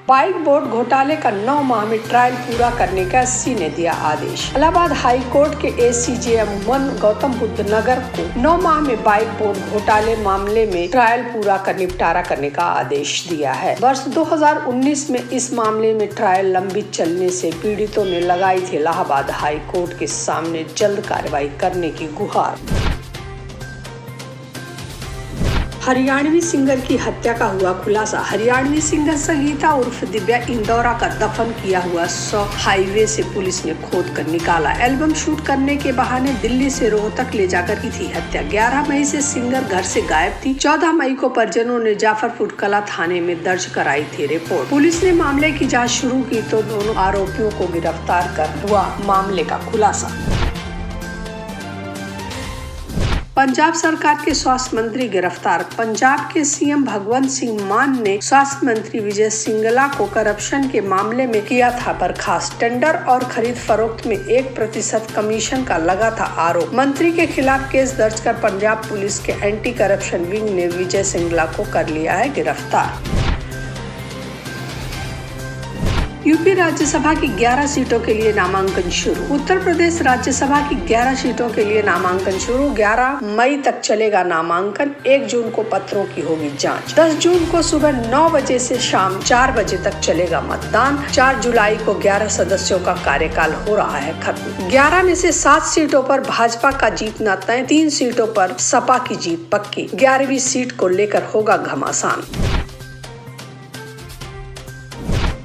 Bike board घोटाले का 9 माह में ट्रायल पूरा करने का एससी ने दिया आदेश। इलाहाबाद हाई कोर्ट के एसीजेएम 1 गौतम बुद्ध नगर को 9 माह में बाइक बोर्ड घोटाले मामले में ट्रायल पूरा कर निपटारा करने का आदेश दिया है। वर्ष 2019 में इस मामले में ट्रायल लंबित चलने से पीड़ितों ने लगाई थी इलाहाबाद हाई कोर्ट के सामने जल्द कार्रवाई करने की गुहार। हरियाणवी सिंगर की हत्या का हुआ खुलासा। हरियाणवी सिंगर संगीता उर्फ दिव्या इंदौरा का दफन किया हुआ शव हाईवे से पुलिस ने खोद कर निकाला। एल्बम शूट करने के बहाने दिल्ली से रोहतक ले जाकर की थी हत्या। 11 मई से सिंगर घर से गायब थी। 14 मई को परिजनों ने जाफरपुर कला थाने में दर्ज कराई थी रिपोर्ट। पुलिस ने मामले की जाँच शुरू की तो दोनों आरोपियों को गिरफ्तार कर हुआ मामले का खुलासा। पंजाब सरकार के स्वास्थ्य मंत्री गिरफ्तार। पंजाब के सीएम भगवंत सिंह मान ने स्वास्थ्य मंत्री विजय सिंगला को करप्शन के मामले में किया था बर्खास्त। टेंडर और खरीद फरोख्त में 1% कमीशन का लगा था आरोप। मंत्री के खिलाफ केस दर्ज कर पंजाब पुलिस के एंटी करप्शन विंग ने विजय सिंगला को कर लिया है गिरफ्तार। यूपी राज्यसभा की 11 सीटों के लिए नामांकन शुरू। उत्तर प्रदेश राज्यसभा की 11 सीटों के लिए नामांकन शुरू। 11 मई तक चलेगा नामांकन। 1 जून को पत्रों की होगी जांच। 10 जून को सुबह 9 बजे से शाम 4 बजे तक चलेगा मतदान। 4 जुलाई को 11 सदस्यों का कार्यकाल हो रहा है खत्म। 11 में से 7 सीटों पर भाजपा का जीतना तय, 3 सीटों पर सपा की जीत पक्की। 11वीं सीट को लेकर होगा घमासान।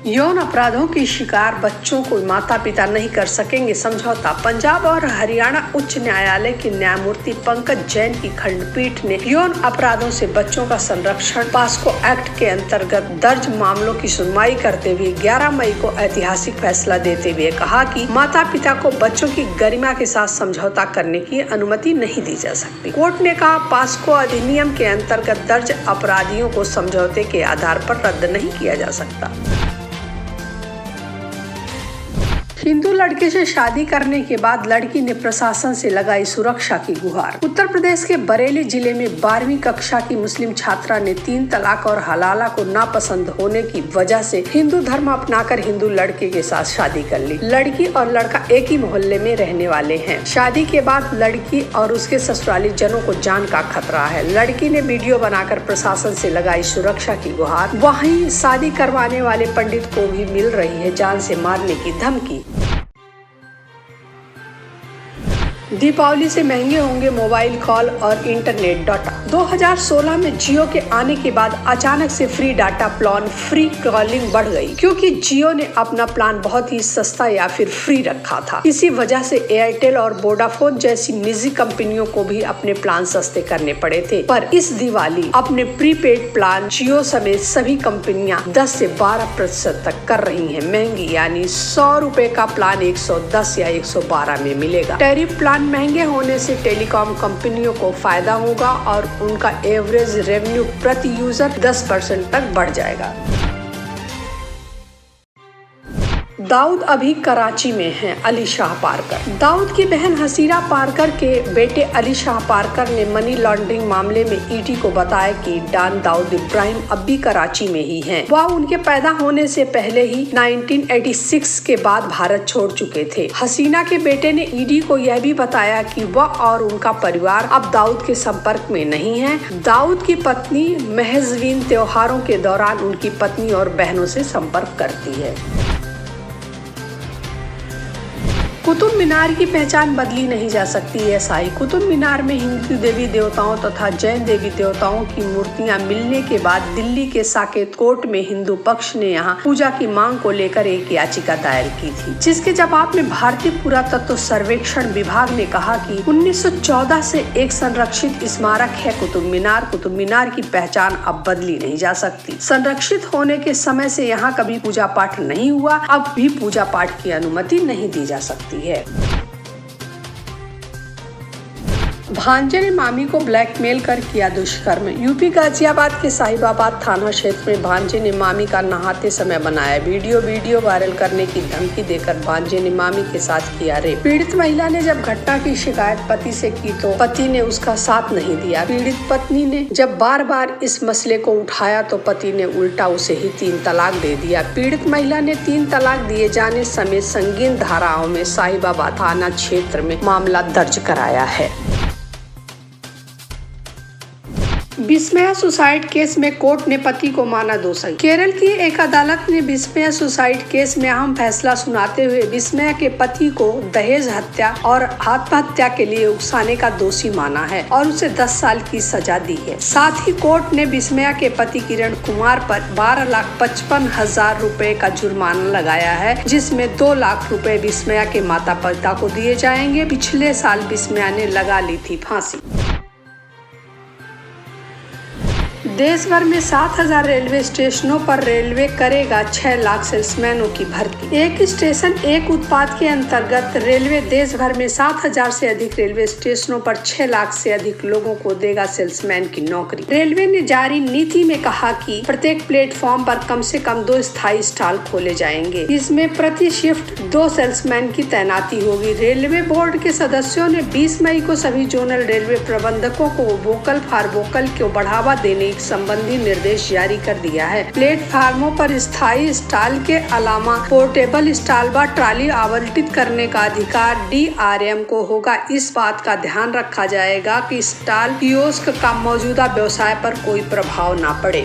यौन अपराधों के शिकार बच्चों को माता पिता नहीं कर सकेंगे समझौता। पंजाब और हरियाणा उच्च न्यायालय के न्यायमूर्ति पंकज जैन की खंडपीठ ने यौन अपराधों से बच्चों का संरक्षण पास्को एक्ट के अंतर्गत दर्ज मामलों की सुनवाई करते हुए 11 मई को ऐतिहासिक फैसला देते हुए कहा कि माता पिता को बच्चों की गरिमा के साथ समझौता करने की अनुमति नहीं दी जा सकती। कोर्ट ने कहा पास्को अधिनियम के अंतर्गत दर्ज अपराधियों को समझौते के आधार पर रद्द नहीं किया जा सकता। हिंदू लड़के से शादी करने के बाद लड़की ने प्रशासन से लगाई सुरक्षा की गुहार। उत्तर प्रदेश के बरेली जिले में 12वीं कक्षा की मुस्लिम छात्रा ने 3 तलाक और हलाला को नापसंद होने की वजह से हिंदू धर्म अपनाकर हिंदू लड़के के साथ शादी कर ली। लड़की और लड़का एक ही मोहल्ले में रहने वाले हैं। शादी के बाद लड़की और उसके ससुराली जनों को जान का खतरा है। लड़की ने वीडियो बनाकर प्रशासन से लगाई सुरक्षा की गुहार। वहीं शादी करवाने वाले पंडित को भी मिल रही है जान से मारने की धमकी। दीपावली से महंगे होंगे मोबाइल कॉल और इंटरनेट डाटा। 2016 में जियो के आने के बाद अचानक से free data plan, free calling बढ़ गई क्योंकि जियो ने अपना प्लान बहुत ही सस्ता या फिर फ्री रखा था। इसी वजह से एयरटेल और वोडाफोन जैसी निजी कंपनियों को भी अपने प्लान सस्ते करने पड़े थे। पर इस दिवाली अपने प्रीपेड प्लान जियो समेत सभी कंपनियां 10 से 12% तक कर रही हैं महंगी, यानी 100 रुपए का प्लान 110 या 112 में मिलेगा। टैरिफ प्लान महंगे होने से टेलीकॉम कंपनियों को फायदा होगा और उनका एवरेज रेवेन्यू प्रति यूजर 10% तक बढ़ जाएगा। दाऊद अभी कराची में हैं। अली शाह पारकर। दाऊद की बहन हसीरा पारकर के बेटे अली शाह पारकर ने मनी लॉन्ड्रिंग मामले में ईडी को बताया कि डॉन दाऊद इब्राहिम अब भी कराची में ही हैं। वह उनके पैदा होने से पहले ही 1986 के बाद भारत छोड़ चुके थे। हसीना के बेटे ने ईडी को यह भी बताया कि वह और उनका परिवार अब दाऊद के संपर्क में नहीं है। दाऊद की पत्नी महजवीन त्योहारों के दौरान उनकी पत्नी और बहनों से संपर्क करती है। कुतुब मीनार की पहचान बदली नहीं जा सकती है एसआई। कुतुब मीनार में हिंदू देवी देवताओं तथा जैन देवी देवताओं की मूर्तियां मिलने के बाद दिल्ली के साकेत कोर्ट में हिंदू पक्ष ने यहां पूजा की मांग को लेकर एक याचिका दायर की थी, जिसके जवाब में भारतीय पुरातत्व सर्वेक्षण विभाग ने कहा कि 1914 से एक संरक्षित स्मारक है कुतुब मीनार। कुतुब मीनार की पहचान अब बदली नहीं जा सकती। संरक्षित होने के समय से यहाँ कभी पूजा पाठ नहीं हुआ, अब भी पूजा पाठ की अनुमति नहीं दी जा सकती है। भांजे ने मामी को ब्लैकमेल कर किया दुष्कर्म। यूपी गाजियाबाद के साहिबाबाद थाना क्षेत्र में भांजे ने मामी का नहाते समय बनाया वीडियो वायरल करने की धमकी देकर भांजे ने मामी के साथ किया रेप। पीड़ित महिला ने जब घटना की शिकायत पति से की तो पति ने उसका साथ नहीं दिया। पीड़ित पत्नी ने जब बार बार इस मसले को उठाया तो पति ने उल्टा उसे ही 3 तलाक दे दिया। पीड़ित महिला ने 3 तलाक दिए जाने समेत संगीन धाराओं में साहिबाबाद थाना क्षेत्र में मामला दर्ज कराया है। विस्मया सुसाइड केस में कोर्ट ने पति को माना दोषी। केरल की एक अदालत ने विस्मया सुसाइड केस में अहम फैसला सुनाते हुए विस्मया के पति को दहेज हत्या और आत्महत्या के लिए उकसाने का दोषी माना है और उसे 10 साल की सजा दी है। साथ ही कोर्ट ने विस्मया के पति किरण कुमार पर 12,55,000 रुपए का जुर्माना लगाया है, जिसमें 2 लाख रुपए विस्मया के माता पिता को दिए जाएंगे। पिछले साल विस्मया ने लगा ली थी फांसी। देश भर में 7,000 रेलवे स्टेशनों पर रेलवे करेगा 6 लाख सेल्समैनों की भर्ती। एक स्टेशन एक उत्पाद के अंतर्गत रेलवे देश भर में 7,000 से अधिक रेलवे स्टेशनों पर 6 लाख से अधिक लोगों को देगा सेल्समैन की नौकरी। रेलवे ने जारी नीति में कहा कि प्रत्येक प्लेटफॉर्म पर कम से कम 2 स्थायी स्टॉल खोले जाएंगे। इसमें प्रति शिफ्ट 2 सेल्समैन की तैनाती होगी। रेलवे बोर्ड के सदस्यों ने 20 मई को सभी जोनल रेलवे प्रबंधकों को वोकल फॉर वोकल को बढ़ावा देने संबंधी निर्देश जारी कर दिया है। प्लेटफार्मों पर स्थायी स्टॉल के अलावा पोर्टेबल स्टॉल व ट्रॉली आवंटित करने का अधिकार DRM को होगा। इस बात का ध्यान रखा जाएगा कि स्टॉल कियोस्क का मौजूदा व्यवसाय पर कोई प्रभाव न पड़े।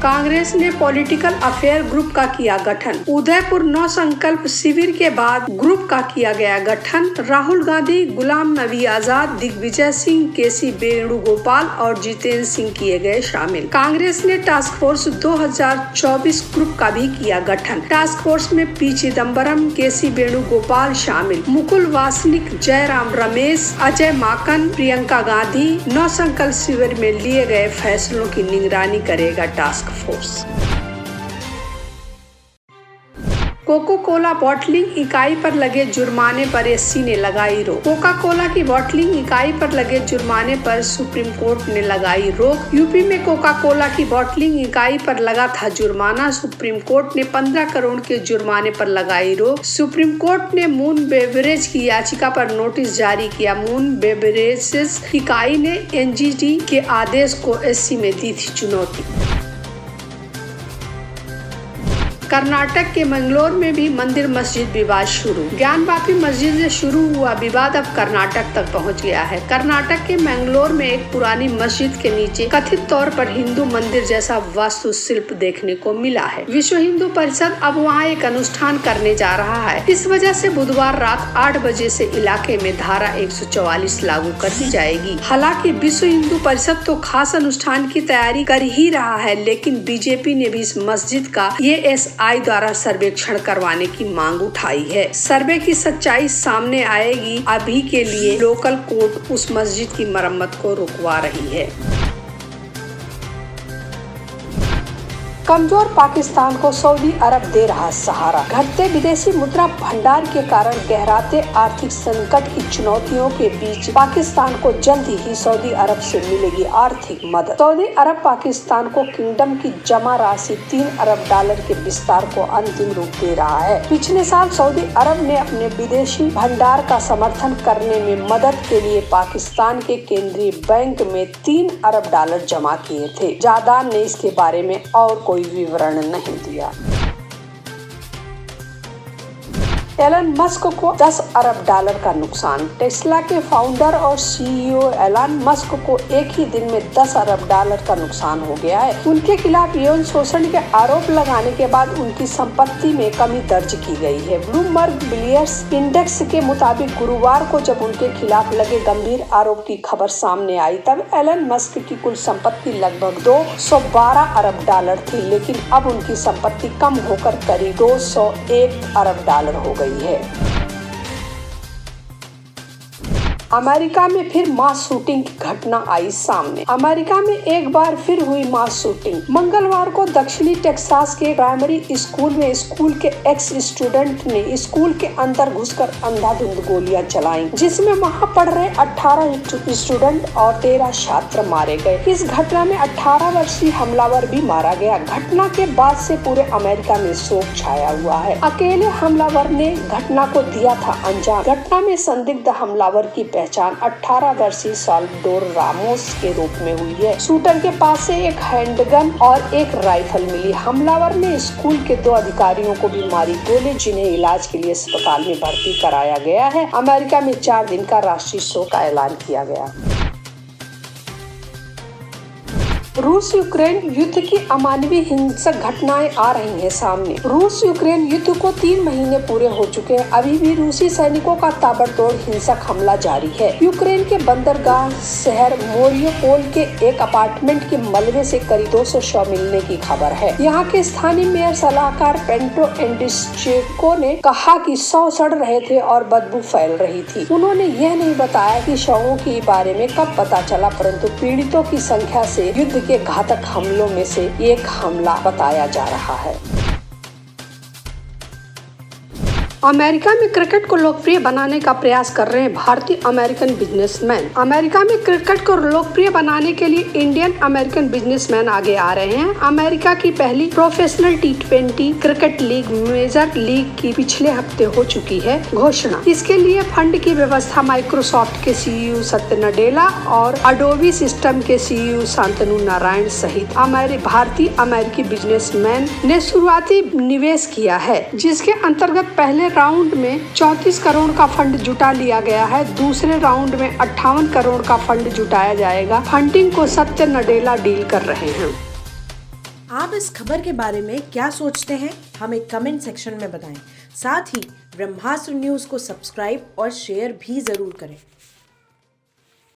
कांग्रेस ने पॉलिटिकल अफेयर ग्रुप का किया गठन। उदयपुर 9 संकल्प शिविर के बाद ग्रुप का किया गया गठन। राहुल गांधी, गुलाम नबी आजाद, दिग्विजय सिंह, KC वेणुगोपाल और जितेंद्र सिंह किए गए शामिल। कांग्रेस ने टास्क फोर्स 2024 ग्रुप का भी किया गठन। टास्क फोर्स में P चिदम्बरम, KC वेणुगोपाल शामिल। मुकुल वासनिक, जयराम रमेश, अजय माकन, प्रियंका गांधी। 9 संकल्प शिविर में लिए गए फैसलों की निगरानी करेगा task force. Coca Cola bottling इकाई पर लगे जुर्माने पर SC ने लगाई रोक। कोका कोला की बॉटलिंग इकाई पर लगे जुर्माने पर सुप्रीम कोर्ट ने लगाई रोक। यूपी में कोका कोला की बॉटलिंग इकाई पर लगा था जुर्माना। सुप्रीम कोर्ट ने 15 करोड़ के जुर्माने पर लगाई रोक। सुप्रीम कोर्ट ने मून बेवरेज की याचिका पर नोटिस जारी किया। मून बेवरेजेस इकाई ने NGT के आदेश को SC में दी थी चुनौती। कर्नाटक के मंगलोर में भी मंदिर मस्जिद विवाद शुरू। ज्ञानवापी मस्जिद से शुरू हुआ विवाद अब कर्नाटक तक पहुंच गया है। कर्नाटक के मंगलोर में एक पुरानी मस्जिद के नीचे कथित तौर पर हिंदू मंदिर जैसा वास्तुशिल्प देखने को मिला है। विश्व हिंदू परिषद अब वहां एक अनुष्ठान करने जा रहा है। इस वजह से बुधवार रात 8 बजे से इलाके में धारा 144 लागू कर दी जाएगी। हालांकि विश्व हिंदू परिषद तो खास अनुष्ठान की तैयारी कर ही रहा है, लेकिन बीजेपी ने भी इस मस्जिद का ASI द्वारा सर्वेक्षण करवाने की मांग उठाई है। सर्वे की सच्चाई सामने आएगी। अभी के लिए लोकल कोर्ट उस मस्जिद की मरम्मत को रुकवा रही है। कमजोर पाकिस्तान को सऊदी अरब दे रहा सहारा। घटते विदेशी मुद्रा भंडार के कारण गहराते आर्थिक संकट की चुनौतियों के बीच पाकिस्तान को जल्द ही सऊदी अरब से मिलेगी आर्थिक मदद। सऊदी अरब पाकिस्तान को किंगडम की जमा राशि $3 अरब के विस्तार को अंतिम रूप दे रहा है। पिछले साल सऊदी अरब ने अपने विदेशी भंडार का समर्थन करने में मदद के लिए पाकिस्तान के केंद्रीय बैंक में $3 अरब जमा किए थे। जादान ने इसके बारे में और कोई विवरण नहीं दिया। एलन मस्क को $10 अरब का नुकसान। टेस्ला के फाउंडर और CEO एलन मस्क को एक ही दिन में $10 अरब का नुकसान हो गया है। उनके खिलाफ यौन शोषण के आरोप लगाने के बाद उनकी संपत्ति में कमी दर्ज की गई है। ब्लूमबर्ग बिलियर्स इंडेक्स के मुताबिक गुरुवार को जब उनके खिलाफ लगे गंभीर आरोप की खबर सामने आई, तब एलन मस्क की कुल संपत्ति लगभग $212 अरब थी, लेकिन अब उनकी संपत्ति कम होकर करीब $201 अरब हो गई है। अमेरिका में फिर मास शूटिंग की घटना आई सामने। अमेरिका में एक बार फिर हुई मास शूटिंग। मंगलवार को दक्षिणी टेक्सास के प्राइमरी स्कूल में स्कूल के एक्स स्टूडेंट ने स्कूल के अंदर घुसकर अंधाधुंध गोलियां चलाईं, जिसमें वहां पढ़ रहे 18 स्टूडेंट और 13 छात्र मारे गए। इस घटना में 18 वर्षीय हमलावर भी मारा गया। घटना के बाद से पूरे अमेरिका में शोक छाया हुआ है। अकेले हमलावर ने घटना को दिया था अंजाम। घटना में संदिग्ध हमलावर की पहचान 18 वर्षीय साल्वाडोर रामोस के रूप में हुई है। शूटर के पास से एक हैंडगन और एक राइफल मिली। हमलावर ने स्कूल के 2 अधिकारियों को भी मारी गोली, जिन्हें इलाज के लिए अस्पताल में भर्ती कराया गया है। अमेरिका में 4 दिन का राष्ट्रीय शोक का ऐलान किया गया। रूस यूक्रेन युद्ध की अमानवीय हिंसक घटनाएं आ रही हैं सामने। रूस यूक्रेन युद्ध को 3 महीने पूरे हो चुके हैं। अभी भी रूसी सैनिकों का ताबड़तोड़ हिंसक हमला जारी है। यूक्रेन के बंदरगाह शहर मोरियोपोल के एक अपार्टमेंट के मलबे से करीब 200 शव मिलने की खबर है। यहाँ के स्थानीय मेयर सलाहकार पेंट्रो एंडिस्चेको ने कहा कि शव सड़ रहे थे और बदबू फैल रही थी। उन्होंने यह नहीं बताया कि शवों के बारे में कब पता चला, परंतु पीड़ितों की संख्या से युद्ध के घातक हमलों में से एक हमला बताया जा रहा है। अमेरिका में क्रिकेट को लोकप्रिय बनाने का प्रयास कर रहे हैं भारतीय अमेरिकन बिजनेसमैन। अमेरिका में क्रिकेट को लोकप्रिय बनाने के लिए इंडियन अमेरिकन बिजनेसमैन आगे आ रहे हैं। अमेरिका की पहली professional T20 cricket league Major League की पिछले हफ्ते हो चुकी है घोषणा। इसके लिए फंड की व्यवस्था माइक्रोसॉफ्ट के CEO सत्य नडेला और अडोबी सिस्टम के CEO शांतनु नारायण सहित भारतीय अमेरिकी बिजनेसमैन ने शुरुआती निवेश किया है, जिसके अंतर्गत पहले राउंड में 34 करोड़ का फंड जुटा लिया गया है। दूसरे राउंड में 58 करोड़ का फंड जुटाया जाएगा। फंडिंग को सत्य नडेला डील कर रहे हैं। आप इस खबर के बारे में क्या सोचते हैं, हमें कमेंट सेक्शन में बताएं। साथ ही ब्रह्मास्त्र न्यूज को सब्सक्राइब और शेयर भी जरूर करें।